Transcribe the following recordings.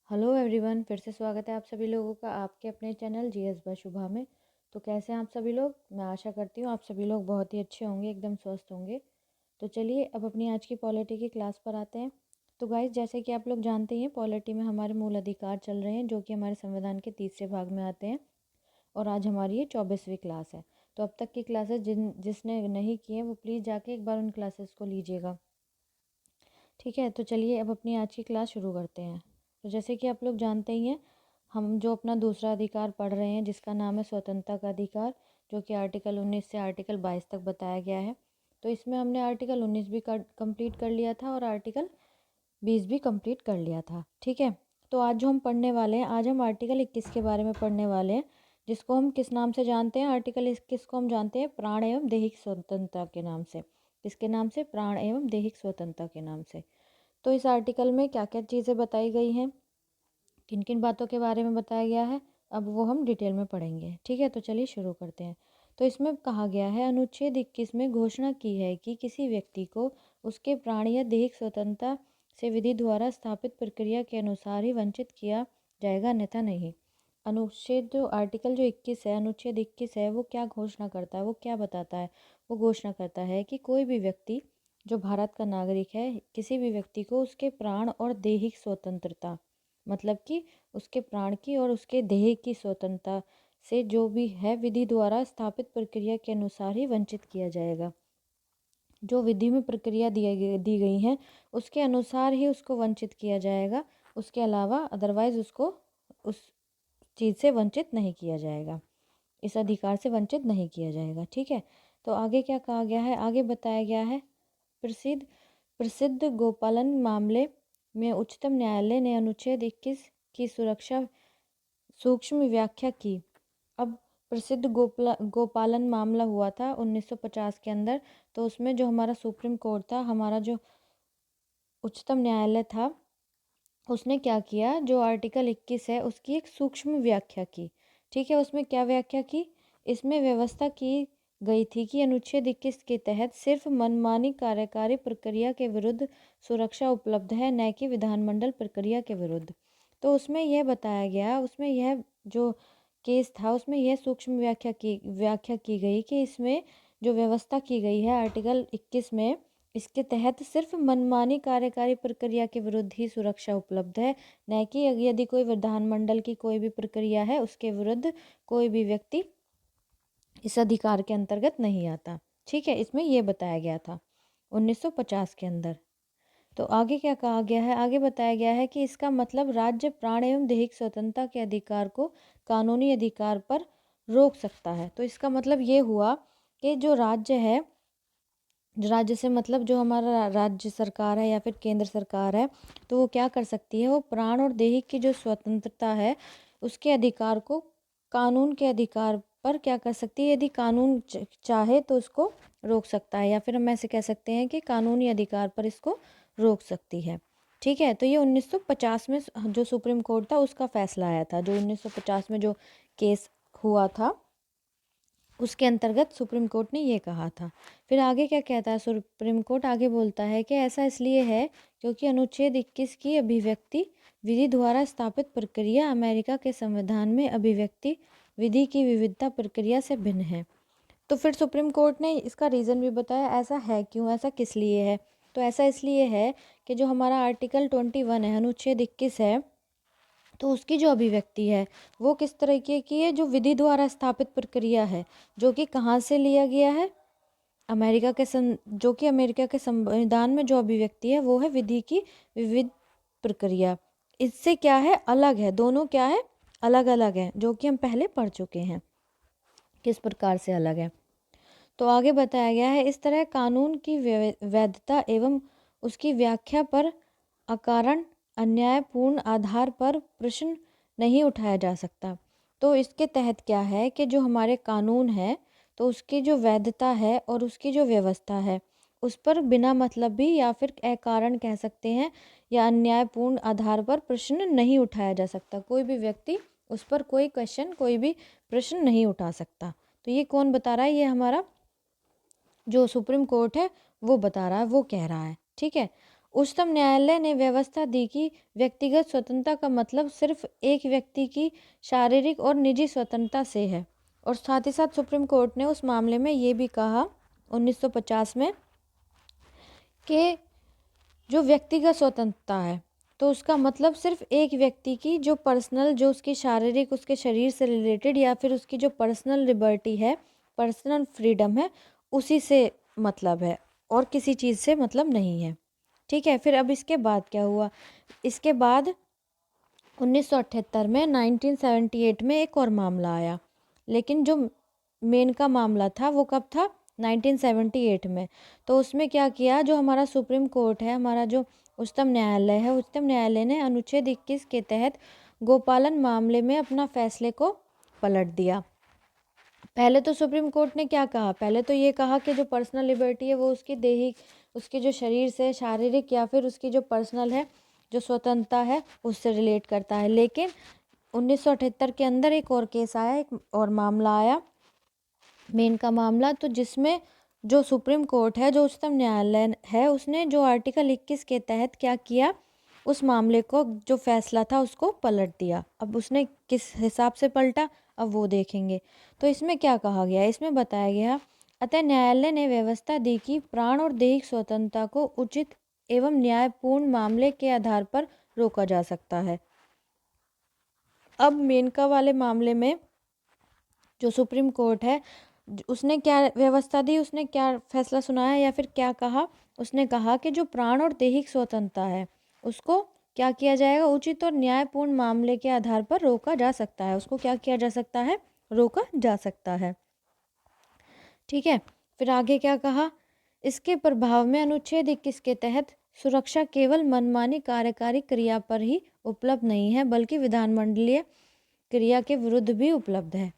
Hello everyone, फिर से स्वागत है आप सभी लोगों का आपके अपने चैनल जीएस बाय शुभा में। तो कैसे हैं आप सभी लोग? मैं आशा करती हूँ आप सभी लोग बहुत ही अच्छे होंगे, एकदम स्वस्थ होंगे। तो चलिए अब अपनी आज की पॉलिटी की क्लास पर आते हैं। तो गाइस, जैसे कि आप लोग जानते हैं, पॉलिटी में हमारे मूल अधिकार चल रहे हैं जो कि हमारे संविधान के तीसरे भाग में आते हैं। और आज हमारी ये 24वीं क्लास है। तो अब तक की क्लासेस जिसने नहीं की हैं वो प्लीज़ जाके एक बार उन क्लासेस को लीजिएगा। ठीक है, तो चलिए अब अपनी आज की क्लास शुरू करते हैं। तो जैसे कि आप लोग जानते ही हैं, हम जो अपना दूसरा अधिकार पढ़ रहे हैं जिसका नाम है स्वतंत्रता का अधिकार, जो कि आर्टिकल 19 से आर्टिकल 22 तक बताया गया है। तो इसमें हमने आर्टिकल 19 भी कंप्लीट कर लिया था और आर्टिकल 20 भी कंप्लीट कर लिया था। ठीक है, तो आज जो हम पढ़ने वाले हैं, आज हम आर्टिकल 21 के बारे में पढ़ने वाले हैं, जिसको हम किस नाम से जानते हैं? आर्टिकल 21 को हम जानते हैं प्राण एवं दैहिक स्वतंत्रता के नाम से। किसके नाम से? प्राण एवं दैहिक स्वतंत्रता के नाम से। तो इस आर्टिकल में क्या क्या चीज़ें बताई गई हैं, किन किन बातों के बारे में बताया गया है, अब वो हम डिटेल में पढ़ेंगे। ठीक है, तो चलिए शुरू करते हैं। तो इसमें कहा गया है, अनुच्छेद 21 में घोषणा की है कि किसी व्यक्ति को उसके प्राण या दैहिक स्वतंत्रता से विधि द्वारा स्थापित प्रक्रिया के अनुसार ही वंचित किया जाएगा, अन्यथा नहीं। अनुच्छेद जो आर्टिकल जो 21 है, अनुच्छेद 21 है, वो क्या घोषणा करता है, वो क्या बताता है? वो घोषणा करता है कि कोई भी व्यक्ति जो भारत का नागरिक है, किसी भी व्यक्ति को उसके प्राण और दैहिक स्वतंत्रता, मतलब कि उसके प्राण की और उसके देह की स्वतंत्रता से जो भी है विधि द्वारा स्थापित प्रक्रिया के अनुसार ही वंचित किया जाएगा। जो विधि में प्रक्रिया दी गई हैं उसके अनुसार ही उसको वंचित किया जाएगा, उसके अलावा अदरवाइज उसको उस चीज़ से वंचित नहीं किया जाएगा, इस अधिकार से वंचित नहीं किया जाएगा। ठीक है, तो आगे क्या कहा गया है? आगे बताया गया है, प्रसिद्ध प्रसिद्ध गोपालन मामले में उच्चतम न्यायालय ने अनुच्छेद 21 की सुरक्षा सूक्ष्म व्याख्या की। अब प्रसिद्ध गोपालन मामला हुआ था 1950 के अंदर। तो उसमें जो हमारा सुप्रीम कोर्ट था, हमारा जो उच्चतम न्यायालय था, उसने क्या किया, जो आर्टिकल 21 है उसकी एक सूक्ष्म व्याख्या की। ठीक है, उसमें क्या व्याख्या की? इसमें व्यवस्था की गई थी कि अनुच्छेद 21 के तहत सिर्फ मनमानी कार्यकारी प्रक्रिया के विरुद्ध सुरक्षा उपलब्ध है, न कि विधानमंडल प्रक्रिया के विरुद्ध। तो उसमें यह बताया गया, उसमें यह जो केस था उसमें यह सूक्ष्म व्याख्या की गई कि इसमें जो व्यवस्था की गई है आर्टिकल 21 में, इसके तहत सिर्फ मनमानी कार्यकारी प्रक्रिया के विरुद्ध ही सुरक्षा उपलब्ध है, न कि यदि कोई विधानमंडल की कोई भी प्रक्रिया है उसके विरुद्ध कोई भी व्यक्ति इस अधिकार के अंतर्गत नहीं आता। ठीक है, इसमें यह बताया गया था 1950 के अंदर। तो आगे क्या कहा गया है? आगे बताया गया है कि इसका मतलब राज्य प्राण एवं दैहिक स्वतंत्रता के अधिकार को कानूनी अधिकार पर रोक सकता है। तो इसका मतलब ये हुआ कि जो राज्य है, राज्य से मतलब जो हमारा राज्य सरकार है या फिर केंद्र सरकार है, तो वो क्या कर सकती है, वो प्राण और दैहिक की जो स्वतंत्रता है उसके अधिकार को कानून के अधिकार पर क्या कर सकती है, यदि कानून चाहे तो उसको रोक सकता है, या फिर हम ऐसे कह सकते हैं कि कानूनी अधिकार पर इसको रोक सकती है। ठीक है, तो ये 1950 में जो सुप्रीम कोर्ट था उसका फैसला आया था, जो 1950 में जो केस हुआ था उसके अंतर्गत सुप्रीम कोर्ट ने ये कहा था। फिर आगे क्या कहता है सुप्रीम कोर्ट? आगे बोलता है कि ऐसा इसलिए है क्योंकि अनुच्छेद 21 की अभिव्यक्ति विधि द्वारा स्थापित प्रक्रिया अमेरिका के संविधान में अभिव्यक्ति विधि की विविधता प्रक्रिया से भिन्न है। तो फिर सुप्रीम कोर्ट ने इसका रीज़न भी बताया, ऐसा है क्यों, ऐसा किस लिए है? तो ऐसा इसलिए है कि जो हमारा आर्टिकल 21 है, अनुच्छेद 21 है, तो उसकी जो अभिव्यक्ति है वो किस तरीके की है? जो विधि द्वारा स्थापित प्रक्रिया है, जो कि कहाँ से लिया गया है? अमेरिका के जो कि अमेरिका के संविधान में जो अभिव्यक्ति है वो है विधि की विविध प्रक्रिया। इससे क्या है? अलग है, दोनों क्या है? अलग अलग है, जो कि हम पहले पढ़ चुके हैं किस प्रकार से अलग है। तो आगे बताया गया है, इस तरह कानून की वैधता एवं उसकी व्याख्या पर अकारण अन्यायपूर्ण आधार पर प्रश्न नहीं उठाया जा सकता। तो इसके तहत क्या है कि जो हमारे कानून है तो उसकी जो वैधता है और उसकी जो व्यवस्था है उस पर बिना मतलब भी या फिर अकारण कह सकते हैं या अन्यायपूर्ण आधार पर प्रश्न नहीं उठाया जा सकता। कोई भी व्यक्ति उस पर कोई क्वेश्चन, कोई भी प्रश्न नहीं उठा सकता। तो ये कौन बता रहा है? ये हमारा जो सुप्रीम कोर्ट है वो बता रहा है, वो कह रहा है। ठीक है, उच्चतम न्यायालय ने व्यवस्था दी कि व्यक्तिगत स्वतंत्रता का मतलब सिर्फ एक व्यक्ति की शारीरिक और निजी स्वतंत्रता से है। और साथ ही साथ सुप्रीम कोर्ट ने उस मामले में ये भी कहा 1950 में कि जो व्यक्तिगत स्वतंत्रता है तो उसका मतलब सिर्फ एक व्यक्ति की जो पर्सनल, जो उसकी शारीरिक, उसके शरीर से रिलेटेड या फिर उसकी जो पर्सनल लिबर्टी है, पर्सनल फ्रीडम है, उसी से मतलब है और किसी चीज़ से मतलब नहीं है। ठीक है। फिर अब इसके बाद क्या हुआ? इसके बाद 1978 में 1978 में एक और मामला आया, लेकिन जो मेन का मामला था वो कब था? 1978 में। तो उसमें क्या किया, जो हमारा सुप्रीम कोर्ट है, हमारा जो उच्चतम न्यायालय है, उच्चतम न्यायालय ने अनुच्छेद 21 के तहत गोपालन मामले में अपना फैसले को पलट दिया। पहले तो सुप्रीम कोर्ट ने क्या कहा? पहले तो ये कहा कि जो पर्सनल लिबर्टी है वो उसकी दैहिक, उसके जो शरीर से शारीरिक या फिर उसकी जो पर्सनल है, जो स्वतंत्रता है, उससे रिलेट करता है। लेकिन 1978 के अंदर एक और केस आया, एक और मामला आया, मेन का मामला, तो जिसमें जो सुप्रीम कोर्ट है, जो उच्चतम न्यायालय है, उसने जो आर्टिकल 21 के तहत क्या किया, उस मामले को, जो फैसला था, उसको पलट दिया। अब उसने किस हिसाब से पलटा, अब वो देखेंगे। तो इसमें क्या कहा गया? इसमें बताया गया, अतः न्यायालय ने व्यवस्था दी कि प्राण और दैहिक स्वतंत्रता को उचित एवं न्यायपूर्ण मामले के आधार पर रोका जा सकता है। अब मेनका वाले मामले में जो सुप्रीम कोर्ट है, उसने क्या व्यवस्था दी, उसने क्या फैसला सुनाया या फिर क्या कहा? उसने कहा कि जो प्राण और दैहिक स्वतंत्रता है उसको क्या किया जाएगा? उचित और न्यायपूर्ण मामले के आधार पर रोका जा सकता है। उसको क्या किया जा सकता है? रोका जा सकता है। ठीक है। फिर आगे क्या कहा? इसके प्रभाव में अनुच्छेद 21 के तहत सुरक्षा केवल मनमानी कार्यकारी क्रिया पर ही उपलब्ध नहीं है, बल्कि विधानमंडलीय क्रिया के विरुद्ध भी उपलब्ध है।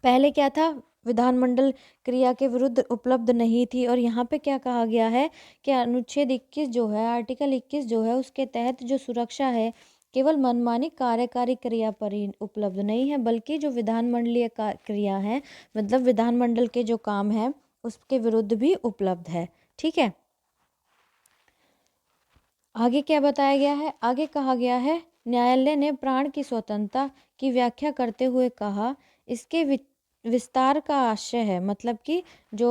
पहले क्या था? विधानमंडल क्रिया के विरुद्ध उपलब्ध नहीं थी। और यहाँ पे क्या कहा गया है कि अनुच्छेद 21 जो है, आर्टिकल 21 जो है, उसके तहत जो सुरक्षा है केवल मनमानी कार्यकारी क्रिया पर ही उपलब्ध नहीं है, बल्कि जो विधानमंडलीय क्रिया है, मतलब विधानमंडल के जो काम है, उसके विरुद्ध भी उपलब्ध है। ठीक है। आगे क्या बताया गया है? आगे कहा गया है, न्यायालय ने प्राण की स्वतंत्रता की व्याख्या करते हुए कहा, इसके विस्तार का आशय है, मतलब कि जो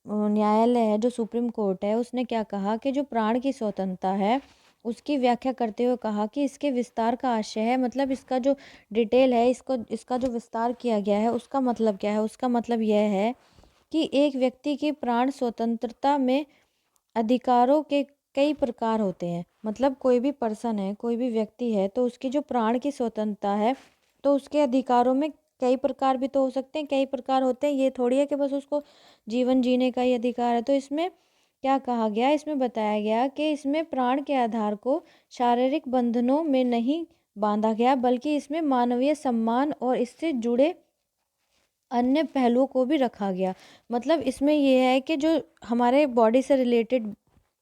न्यायालय है, जो सुप्रीम कोर्ट है, उसने क्या कहा कि जो प्राण की स्वतंत्रता है उसकी व्याख्या करते हुए कहा कि इसके विस्तार का आशय है, मतलब इसका जो डिटेल है, इसका जो विस्तार किया गया है, उसका मतलब क्या है? उसका मतलब यह है कि एक व्यक्ति की प्राण स्वतंत्रता में अधिकारों के कई प्रकार होते हैं। मतलब कोई भी पर्सन है, कोई भी व्यक्ति है, तो उसकी जो प्राण की स्वतंत्रता है, तो उसके अधिकारों में कई प्रकार भी तो हो सकते हैं, कई प्रकार होते हैं। ये थोड़ी है कि बस उसको जीवन जीने का ही अधिकार है। तो इसमें क्या कहा गया? इसमें बताया गया कि इसमें प्राण के आधार को शारीरिक बंधनों में नहीं बांधा गया, बल्कि इसमें मानवीय सम्मान और इससे जुड़े अन्य पहलुओं को भी रखा गया। मतलब इसमें यह है कि जो हमारे बॉडी से रिलेटेड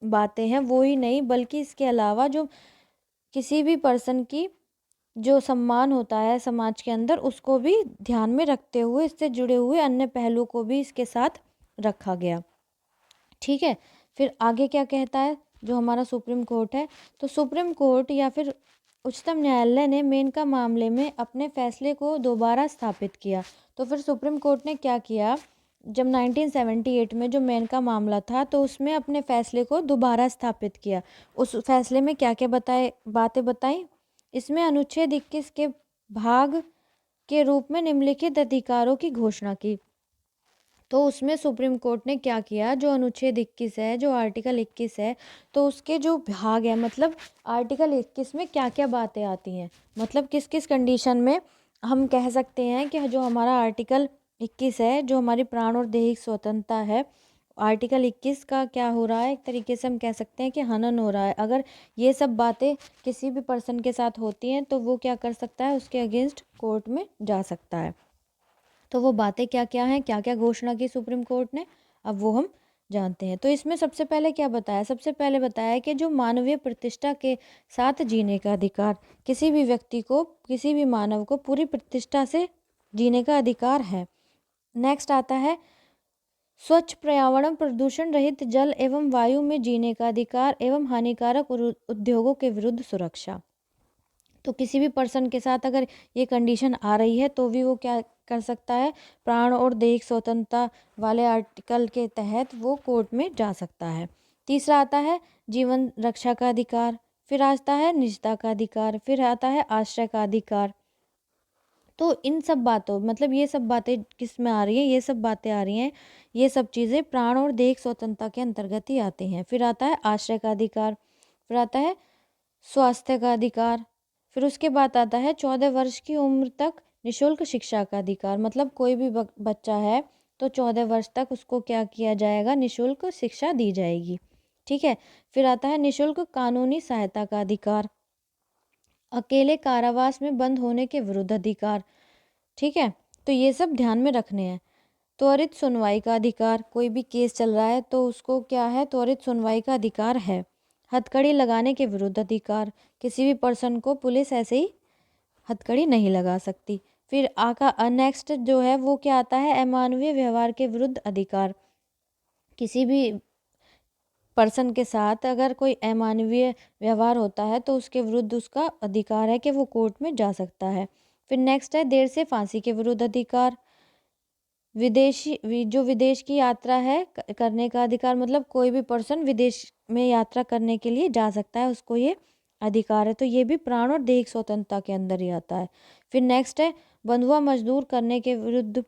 बातें हैं वो ही नहीं, बल्कि इसके अलावा जो किसी भी पर्सन की जो सम्मान होता है समाज के अंदर, उसको भी ध्यान में रखते हुए इससे जुड़े हुए अन्य पहलुओं को भी इसके साथ रखा गया। ठीक है। फिर आगे क्या कहता है जो हमारा सुप्रीम कोर्ट है? तो सुप्रीम कोर्ट या फिर उच्चतम न्यायालय ने मेनका मामले में अपने फैसले को दोबारा स्थापित किया। तो फिर सुप्रीम कोर्ट ने क्या किया? जब 1978 में जो मेनका मामला था, तो उसमें अपने फैसले को दोबारा स्थापित किया। उस फैसले में क्या क्या बातें बताई? इसमें अनुच्छेद 21 के भाग के रूप में निम्नलिखित अधिकारों की घोषणा की। तो उसमें सुप्रीम कोर्ट ने क्या किया? जो अनुच्छेद 21 है, जो आर्टिकल 21 है, तो उसके जो भाग है, मतलब आर्टिकल 21 में क्या क्या बातें आती हैं, मतलब किस किस कंडीशन में हम कह सकते हैं कि जो हमारा आर्टिकल 21 है, जो हमारी प्राण और दैहिक स्वतंत्रता है, आर्टिकल 21 का क्या हो रहा है? एक तरीके से हम कह सकते हैं कि हनन हो रहा है। अगर ये सब बातें किसी भी पर्सन के साथ होती हैं तो वो क्या कर सकता है? उसके अगेंस्ट कोर्ट में जा सकता है। तो वो बातें क्या क्या हैं, क्या क्या घोषणा की सुप्रीम कोर्ट ने, अब वो हम जानते हैं। तो इसमें सबसे पहले क्या बताया? सबसे पहले बताया कि जो मानवीय प्रतिष्ठा के साथ जीने का अधिकार, किसी भी व्यक्ति को, किसी भी मानव को पूरी प्रतिष्ठा से जीने का अधिकार है। नेक्स्ट आता है स्वच्छ पर्यावरण, प्रदूषण रहित जल एवं वायु में जीने का अधिकार एवं हानिकारक उद्योगों के विरुद्ध सुरक्षा। तो किसी भी पर्सन के साथ अगर ये कंडीशन आ रही है तो भी वो क्या कर सकता है, प्राण और दैहिक स्वतंत्रता वाले आर्टिकल के तहत वो कोर्ट में जा सकता है। तीसरा आता है जीवन रक्षा का अधिकार, फिर आता है निजता का अधिकार, फिर आता है आश्रय का अधिकार। तो इन सब बातों मतलब ये सब बातें किस में आ रही हैं, ये सब बातें आ रही हैं, ये सब चीज़ें प्राण और दैहिक स्वतंत्रता के अंतर्गत ही आती हैं। फिर आता है आश्रय का अधिकार, फिर आता है स्वास्थ्य का अधिकार, फिर उसके बाद आता है 14 वर्ष की उम्र तक निशुल्क शिक्षा का अधिकार। मतलब कोई भी बच्चा है तो 14 वर्ष तक उसको क्या किया जाएगा, निशुल्क शिक्षा दी जाएगी। ठीक है। फिर आता है निशुल्क कानूनी सहायता का अधिकार, अकेले कारावास में बंद होने के विरुद्ध अधिकार। ठीक है। तो ये सब ध्यान में रखने हैं। त्वरित सुनवाई का अधिकार, कोई भी केस चल रहा है तो उसको क्या है, त्वरित सुनवाई का अधिकार है। हथकड़ी लगाने के विरुद्ध अधिकार, किसी भी पर्सन को पुलिस ऐसे ही हथकड़ी नहीं लगा सकती। फिर नेक्स्ट जो है वो क्या आता है, अमानवीय व्यवहार के विरुद्ध अधिकार। किसी भी पर्सन के साथ अगर कोई अमानवीय व्यवहार होता है तो उसके विरुद्ध उसका अधिकार है कि वो कोर्ट में जा सकता है। फिर नेक्स्ट है देर से फांसी के विरुद्ध अधिकार। जो विदेश की यात्रा है करने का अधिकार, मतलब कोई भी पर्सन विदेश में यात्रा करने के लिए जा सकता है, उसको ये अधिकार है। तो ये भी प्राण और दैहिक स्वतंत्रता के अंदर ही आता है। फिर नेक्स्ट है बंधुआ मजदूर करने के विरुद्ध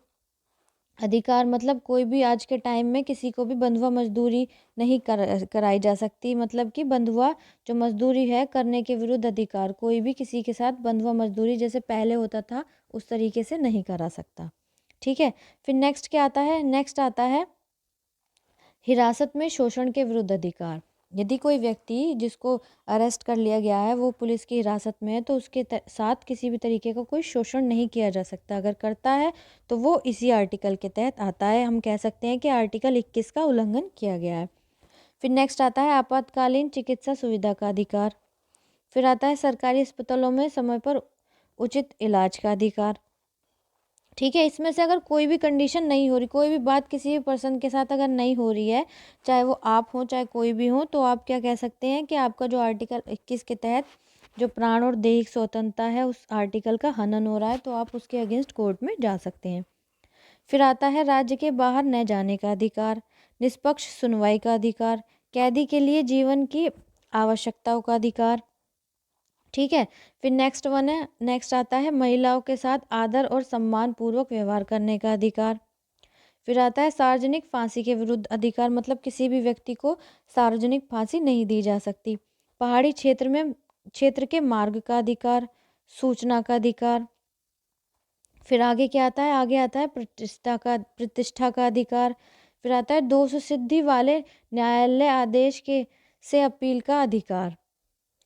अधिकार। मतलब कोई भी आज के टाइम में किसी को भी बंधुआ मजदूरी नहीं कराई जा सकती। मतलब कि बंधुआ जो मजदूरी है करने के विरुद्ध अधिकार, कोई भी किसी के साथ बंधुआ मजदूरी जैसे पहले होता था उस तरीके से नहीं करा सकता। ठीक है। फिर नेक्स्ट क्या आता है, नेक्स्ट आता है हिरासत में शोषण के विरुद्ध अधिकार। यदि कोई व्यक्ति जिसको अरेस्ट कर लिया गया है वो पुलिस की हिरासत में है तो उसके साथ किसी भी तरीके का कोई शोषण नहीं किया जा सकता। अगर करता है तो वो इसी आर्टिकल के तहत आता है। हम कह सकते हैं कि आर्टिकल 21 का उल्लंघन किया गया है। फिर नेक्स्ट आता है आपातकालीन चिकित्सा सुविधा का अधिकार। फिर आता है सरकारी अस्पतालों में समय पर उचित इलाज का अधिकार। ठीक है। इसमें से अगर कोई भी कंडीशन नहीं हो रही, कोई भी बात किसी भी पर्सन के साथ अगर नहीं हो रही है, चाहे वो आप हो चाहे कोई भी हो, तो आप क्या कह सकते हैं कि आपका जो आर्टिकल 21 के तहत जो प्राण और दैहिक स्वतंत्रता है उस आर्टिकल का हनन हो रहा है, तो आप उसके अगेंस्ट कोर्ट में जा सकते हैं। फिर आता है राज्य के बाहर न जाने का अधिकार, निष्पक्ष सुनवाई का अधिकार, कैदी के लिए जीवन की आवश्यकताओं का अधिकार। ठीक है। फिर नेक्स्ट आता है महिलाओं के साथ आदर और सम्मान पूर्वक व्यवहार करने का अधिकार। फिर आता है सार्वजनिक फांसी के विरुद्ध अधिकार, मतलब किसी भी व्यक्ति को सार्वजनिक फांसी नहीं दी जा सकती। पहाड़ी क्षेत्र के मार्ग का अधिकार, सूचना का अधिकार। फिर आगे क्या आता है, आगे आता है प्रतिष्ठा का अधिकार। फिर आता है दोष सिद्धि वाले न्यायालय आदेश के से अपील का अधिकार।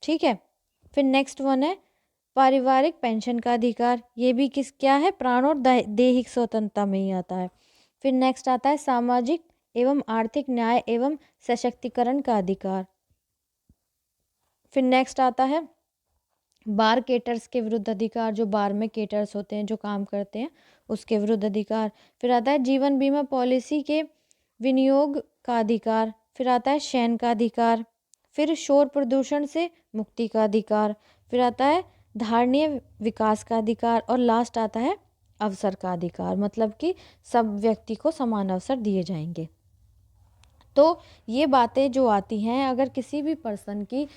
ठीक है। फिर नेक्स्ट है पारिवारिक पेंशन का अधिकार। ये भी क्या है, प्राण और दैहिक स्वतंत्रता में ही आता है। फिर नेक्स्ट आता है सामाजिक एवं आर्थिक न्याय एवं सशक्तिकरण का अधिकार। फिर नेक्स्ट आता है बार केटर्स के विरुद्ध अधिकार, जो बार में केटर्स होते हैं जो काम करते हैं उसके विरुद्ध अधिकार। फिर आता है जीवन बीमा पॉलिसी के विनियोग का अधिकार। फिर आता है शयन का अधिकार। फिर शोर प्रदूषण से मुक्ति का अधिकार। फिर आता है धारणीय विकास का अधिकार। और लास्ट आता है अवसर का अधिकार, मतलब कि सब व्यक्ति को समान अवसर दिए जाएंगे। तो ये बातें जो आती हैं, अगर किसी भी पर्सन की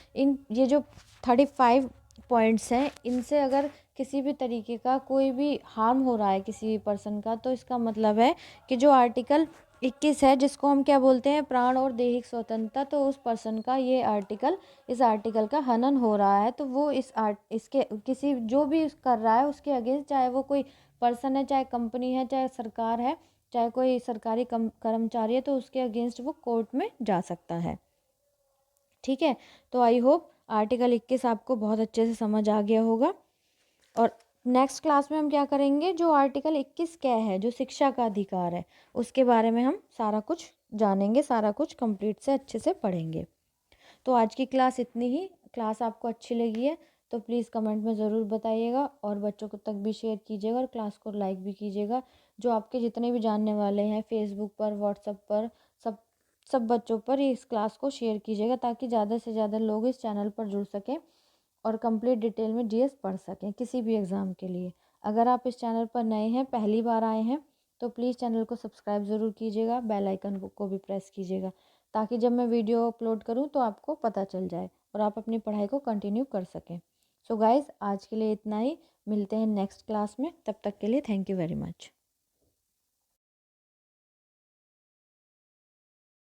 ये जो 35 पॉइंट्स हैं, इनसे अगर किसी भी तरीके का कोई भी हार्म हो रहा है किसी भी पर्सन का, तो इसका मतलब है कि जो आर्टिकल 21 है जिसको हम क्या बोलते हैं, प्राण और दैहिक स्वतंत्रता, तो उस पर्सन का इस आर्टिकल का हनन हो रहा है। तो वो इसके किसी जो भी कर रहा है उसके अगेंस्ट, चाहे वो कोई पर्सन है, चाहे कंपनी है, चाहे सरकार है, चाहे कोई सरकारी कर्मचारी है, तो उसके अगेंस्ट वो कोर्ट में जा सकता है। ठीक है। तो आई होप आर्टिकल 21 आपको बहुत अच्छे से समझ आ गया होगा। और नेक्स्ट क्लास में हम क्या करेंगे, जो आर्टिकल 21 क्या है, जो शिक्षा का अधिकार है, उसके बारे में हम सारा कुछ जानेंगे, सारा कुछ कंप्लीट से अच्छे से पढ़ेंगे। तो आज की क्लास इतनी ही। क्लास आपको अच्छी लगी है तो प्लीज़ कमेंट में ज़रूर बताइएगा और बच्चों को तक भी शेयर कीजिएगा और क्लास को लाइक भी कीजिएगा। जो आपके जितने भी जानने वाले हैं फेसबुक पर, व्हाट्सएप पर, सब सब बच्चों पर इस क्लास को शेयर कीजिएगा ताकि ज़्यादा से ज़्यादा लोग इस चैनल पर जुड़ सकें और कंप्लीट डिटेल में जीएस पढ़ सकें किसी भी एग्ज़ाम के लिए। अगर आप इस चैनल पर नए हैं, पहली बार आए हैं, तो प्लीज़ चैनल को सब्सक्राइब ज़रूर कीजिएगा, बेल आइकन को भी प्रेस कीजिएगा ताकि जब मैं वीडियो अपलोड करूं तो आपको पता चल जाए और आप अपनी पढ़ाई को कंटिन्यू कर सकें। सो गाइज़, आज के लिए इतना ही। मिलते हैं नेक्स्ट क्लास में, तब तक के लिए थैंक यू वेरी मच।